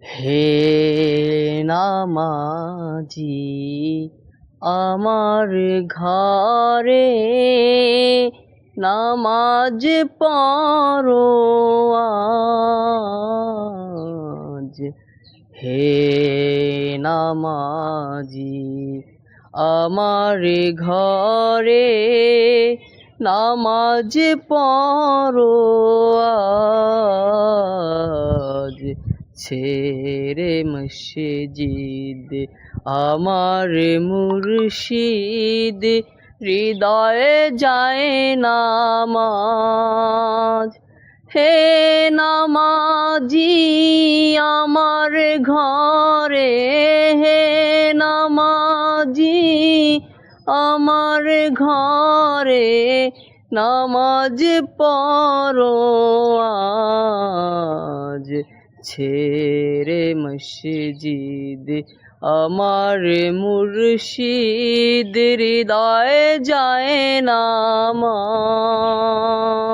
হে নামাজি আমার ঘরে নামাজ পড়ো আজ। হে নামাজি আমার ঘরে নামাজ পড়ো আজ। ছেড়ে মসজিদ আমার মুর্শিদ হৃদয়ে যায় নামাজ। হে নামাজি আমার ঘরে, হে নামাজি আমার ঘরে নামাজ পড়ো আজ। ছেড়ে মসজিদ আমার মুর্শিদ হৃদয়ে যায় নামাজ।